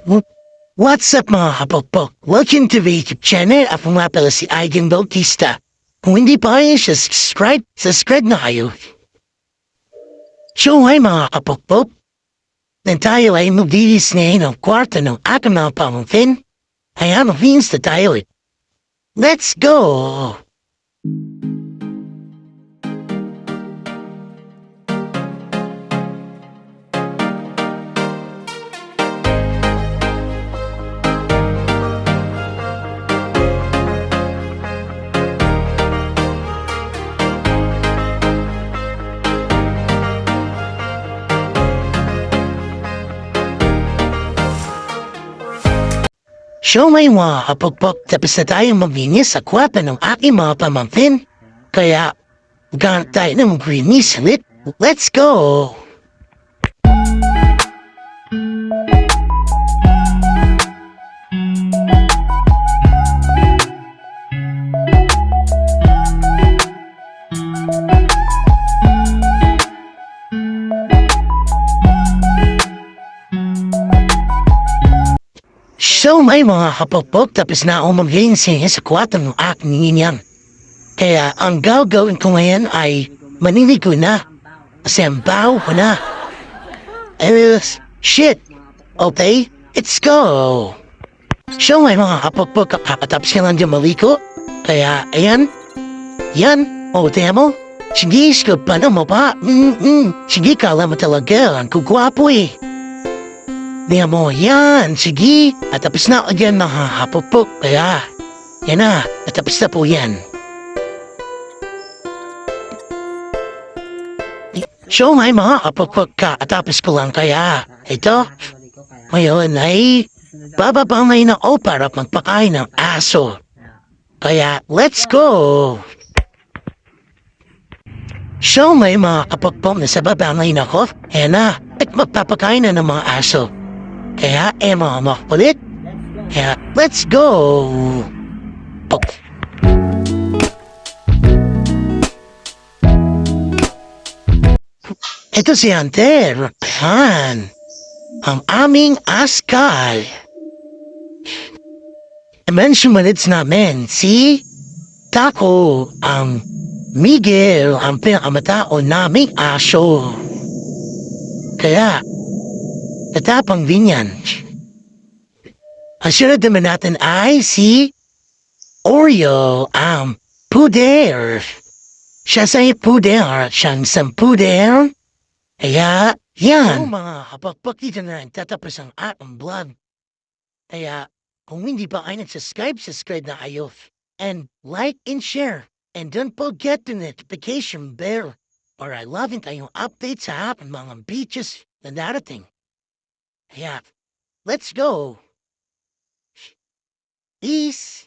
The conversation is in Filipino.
What's up mga kapokpok? Welcome to the YouTube channel. Ako nga pala si Aigen Bautista. Kung hindi pa kayo subscribe na kayo. So ay mga kapokpok, na tayo ay magdilis ngayon ng kwarto ng ating mga pamangkin. Kaya mag-fins na tayo. Let's go! So may mga kapagpok, tapos na tayong maglinis sa kwarto ng aking mga pamangkin. Kaya, ganit tayo na maglinis ulit. Let's go! So may mga kapagpok, tapos na ako maglinis sa kwarto ng aking ninyan. Kaya ang gagawin ko ngayon ay maniligo na. Kasi ang baho ko na. Shit! Okay, let's go! So may mga kapagpok, kakatapos ka lang dyan maligo. Kaya, ayan. Yan, tingnan mo. Sige, scoop pa na mo pa. Sige, kala mo talaga. Ang kugwapo eh. Tingnan mo, yan. Sige. At tapos na ako dyan mga kapagpok. Kaya, yan na. At tapos na po yan. So may mga kapagpok ka. At tapos ko lang kaya. Ito. Ngayon ay bababa ngayon ako para magpakain ng aso. Kaya, let's go! So may mga kapagpok na sa baba ngayon ako. Ayan na. At magpapakain na ng mga aso. Kaya, mga makulit. Kaya, let's go! Oh. Ito si Hunter. Yan. Ang aming askal. I-mention manits namin si Taco, ang Miguel, ang pinakamatao naming aso. Kaya, natapang din yan. Ang sunod naman natin ay si Oreo, ang puder. Siya sa puder, siyang isang puder. Kaya, yan. So mga kapagpag dito na tatapos ang ating vlog. Kaya, kung hindi pa kayo subscribe na kayo. And like and share. And don't forget the notification bell. Or I love kayong updates sa ating mga beaches na darating. Yeah, let's go. Peace.